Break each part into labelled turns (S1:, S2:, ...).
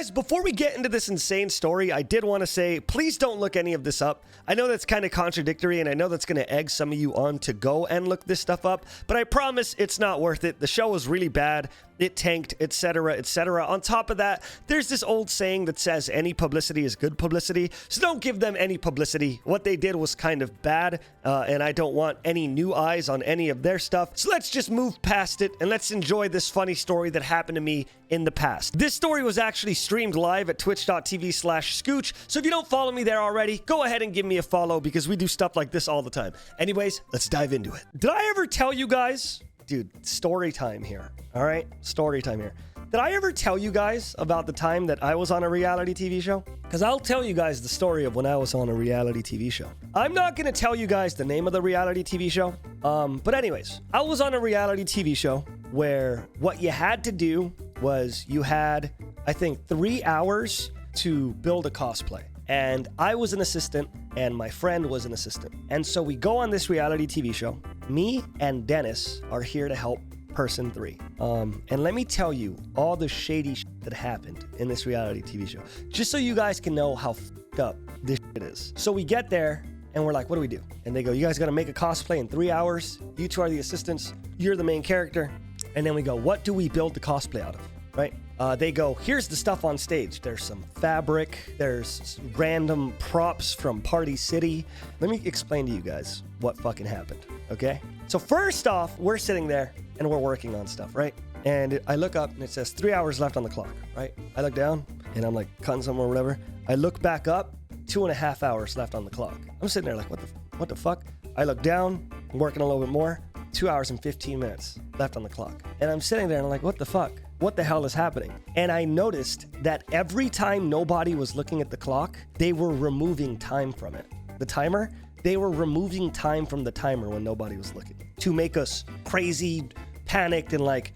S1: guys, before we get into this insane story, I did want to say, please don't look any of this up. I know that's kind of contradictory, and I know that's going to egg some of you on to go and look this stuff up, but I promise it's not worth it. The show was really bad. It tanked, etc., etc. On top of that, there's this old saying that says any publicity is good publicity, so don't give them any publicity. What they did was kind of bad, and I don't want any new eyes on any of their stuff, so let's just move past it, and let's enjoy this funny story that happened to me in the past. This story was actually streamed live at twitch.tv/Scooch, so if you don't follow me there already, go ahead and give me a follow, because we do stuff like this all the time. Anyways, let's dive into it. Did I ever tell you guys... Dude, story time here. All right? Story time here. Did I ever tell you guys about the time that I was on a reality TV show? Because I'll tell you guys the story of when I was on a reality TV show. I'm not going to tell you guys the name of the reality TV show. But anyways, I was on a reality TV show where what you had to do was you had, I think, 3 hours to build a cosplay. And I was an assistant, and my friend was an assistant. And so we go on this reality TV show. Me and Dennis are here to help person 3. And let me tell you all the shady shit that happened in this reality TV show, just so you guys can know how f***ed up this shit is. So we get there, and we're like, what do we do? And they go, you guys got to make a cosplay in 3 hours. You two are the assistants. You're the main character. And then we go, what do we build the cosplay out of, right? They go, here's the stuff on stage. There's some fabric. There's random props from Party City. Let me explain to you guys what fucking happened, okay? So first off, we're sitting there and we're working on stuff, right? And I look up and it says 3 hours left on the clock, right? I look down and I'm like cutting somewhere or whatever. I look back up, 2.5 hours left on the clock. I'm sitting there like, what the fuck? I look down, I'm working a little bit more, 2 hours and 15 minutes left on the clock. And I'm sitting there and I'm like, what the fuck? What the hell is happening? And I noticed that every time nobody was looking at the clock, they were removing time from it. The timer, they were removing time from the timer when nobody was looking to make us crazy, panicked, and like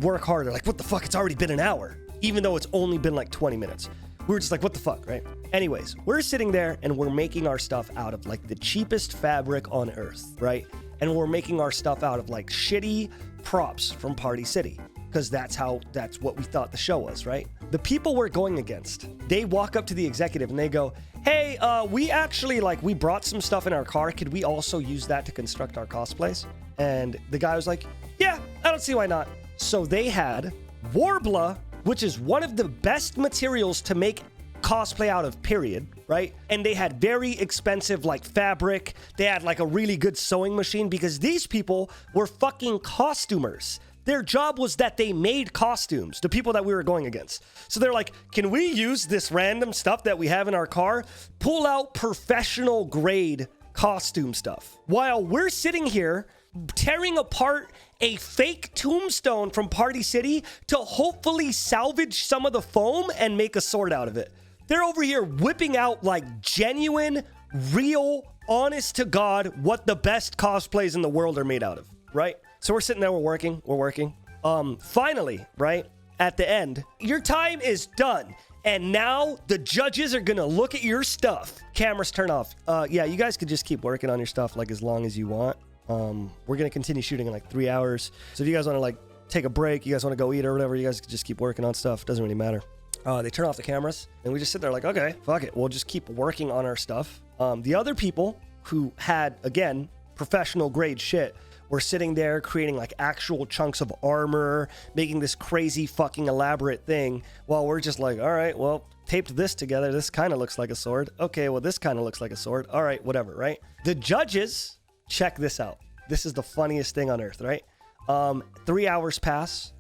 S1: work harder. Like, what the fuck? It's already been an hour, even though it's only been like 20 minutes. We were just like, what the fuck, right? Anyways, we're sitting there and we're making our stuff out of like the cheapest fabric on earth, right? And we're making our stuff out of like shitty props from Party City. Because that's what we thought the show was, right? The people we're going against, they walk up to the executive and they go, hey, we actually, we brought some stuff in our car. Could we also use that to construct our cosplays? And the guy was like, yeah, I don't see why not. So they had Worbla, which is one of the best materials to make cosplay out of, period, right? And they had very expensive fabric. They had a really good sewing machine, because these people were fucking costumers. Their job was that they made costumes, the people that we were going against. So they're like, can we use this random stuff that we have in our car? Pull out professional grade costume stuff. While we're sitting here tearing apart a fake tombstone from Party City to hopefully salvage some of the foam and make a sword out of it. They're over here whipping out genuine, real, honest to God, what the best cosplays in the world are made out of, right? So we're sitting there, we're working. Finally, right, at the end, your time is done. And now the judges are gonna look at your stuff. Cameras turn off. Yeah, you guys could just keep working on your stuff as long as you want. We're gonna continue shooting in 3 hours. So if you guys wanna take a break, you guys wanna go eat or whatever, you guys could just keep working on stuff. Doesn't really matter. They turn off the cameras and we just sit there okay, fuck it. We'll just keep working on our stuff. The other people who had, again, professional grade shit, we're sitting there creating actual chunks of armor, making this crazy fucking elaborate thing, while we're just all right, well, taped this together. This kind of looks like a sword. Okay, well, this kind of looks like a sword. All right, whatever, right? The judges, check this out. This is the funniest thing on earth, right? 3 hours pass,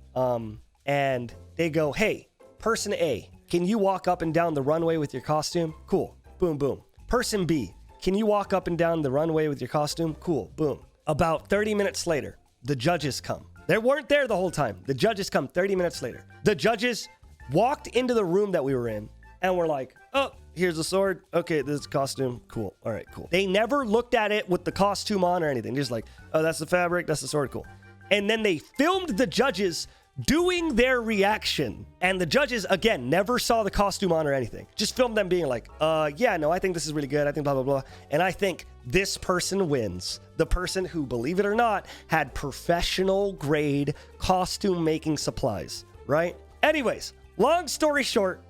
S1: and they go, hey, person A, can you walk up and down the runway with your costume? Cool. Boom, boom. Person B, can you walk up and down the runway with your costume? Cool. Boom. About 30 minutes later, the judges come. They weren't there the whole time. The judges come 30 minutes later. The judges walked into the room that we were in and were like, oh, here's a sword. Okay, this is costume. Cool. All right, cool. They never looked at it with the costume on or anything. Just oh, that's the fabric. That's the sword. Cool. And then they filmed the judges doing their reaction. And the judges, again, never saw the costume on or anything. Just filmed them being yeah, no, I think this is really good. I think blah, blah, blah. And I think this person wins. The person who, believe it or not, had professional grade costume making supplies, right? Anyways, long story short,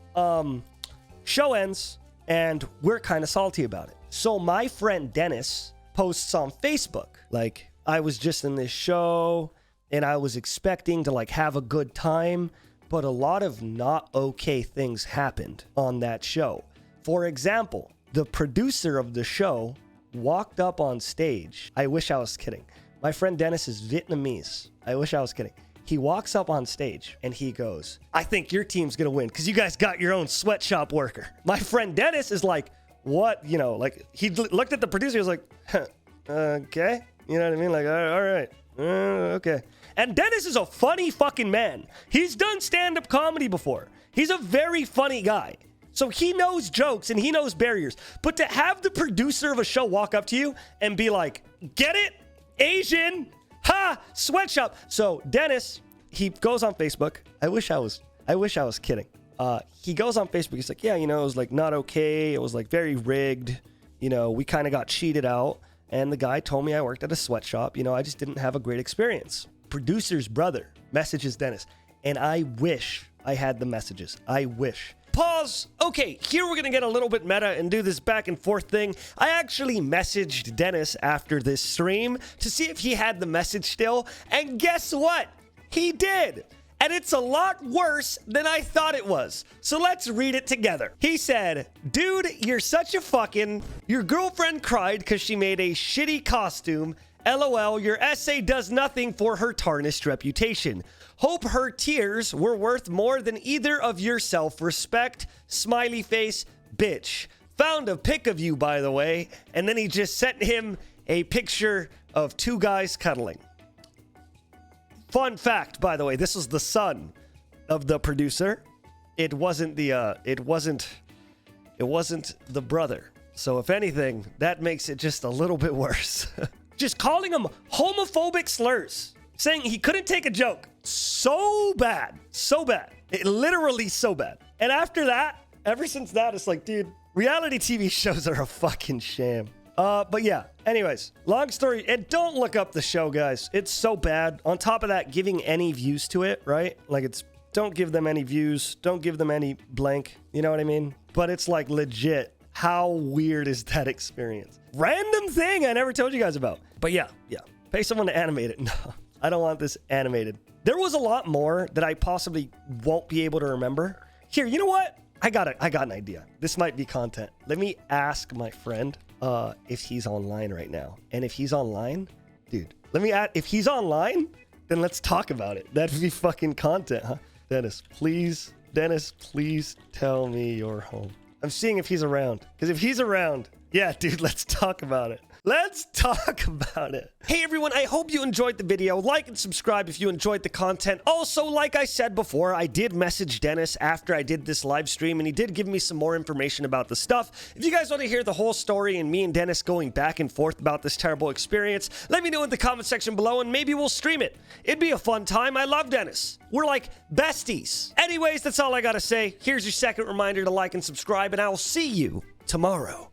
S1: show ends and we're kind of salty about it. So my friend Dennis posts on Facebook, like, I was just in this show and I was expecting to like have a good time, but a lot of not okay things happened on that show. For example, the producer of the show walked up on stage. I wish I was kidding. My friend Dennis is Vietnamese. I wish I was kidding. He walks up on stage and he goes, I think your team's going to win because you guys got your own sweatshop worker. My friend Dennis is like, what? You know, like he looked at the producer. He was like, huh, okay. You know what I mean? Like, all right. Okay. And Dennis is a funny fucking man. He's done stand-up comedy before. He's a very funny guy. So he knows jokes and he knows barriers. But to have the producer of a show walk up to you and be like, get it? Asian? Ha! Sweatshop. So Dennis, he goes on Facebook. I wish I was kidding. He goes on Facebook. He's like, yeah, you know, it was like not okay. It was like very rigged. You know, we kind of got cheated out. And the guy told me I worked at a sweatshop. You know, I just didn't have a great experience. Producer's brother messages Dennis. And I wish I had the messages. I wish. Pause. Okay, here we're going to get a little bit meta and do this back and forth thing. I actually messaged Dennis after this stream to see if he had the message still. And guess what? He did. And it's a lot worse than I thought it was. So let's read it together. He said, dude, you're such a fucking... Your girlfriend cried because she made a shitty costume. LOL, your essay does nothing for her tarnished reputation. Hope her tears were worth more than either of your self-respect. Smiley face, bitch. Found a pic of you, by the way. And then he just sent him a picture of two guys cuddling. Fun fact, by the way, this was the son of the producer. It wasn't the brother. So if anything, that makes it just a little bit worse. Just calling him homophobic slurs, saying he couldn't take a joke. So bad. So bad. It literally so bad. And after that, ever since that, it's like, dude, reality TV shows are a fucking sham. But yeah, anyways, long story, and don't look up the show, guys. It's so bad. On top of that, giving any views to it, right? Like don't give them any views. Don't give them any blank. You know what I mean? But it's like legit. How weird is that experience? Random thing I never told you guys about. But yeah. Pay someone to animate it. No, I don't want this animated. There was a lot more that I possibly won't be able to remember. Here, you know what? I got an idea. This might be content. Let me ask my friend if he's online right now. And if he's online, dude, let me ask, if he's online, then let's talk about it. That'd be fucking content, huh? Dennis, please tell me you're home. I'm seeing if he's around. Because if he's around, yeah, dude, let's talk about it. Let's talk about it. Hey, everyone, I hope you enjoyed the video. Like and subscribe if you enjoyed the content. Also, like I said before, I did message Dennis after I did this live stream, and he did give me some more information about the stuff. If you guys want to hear the whole story and me and Dennis going back and forth about this terrible experience, let me know in the comment section below, and maybe we'll stream it. It'd be a fun time. I love Dennis. We're like besties. Anyways, that's all I gotta say. Here's your second reminder to like and subscribe, and I will see you tomorrow.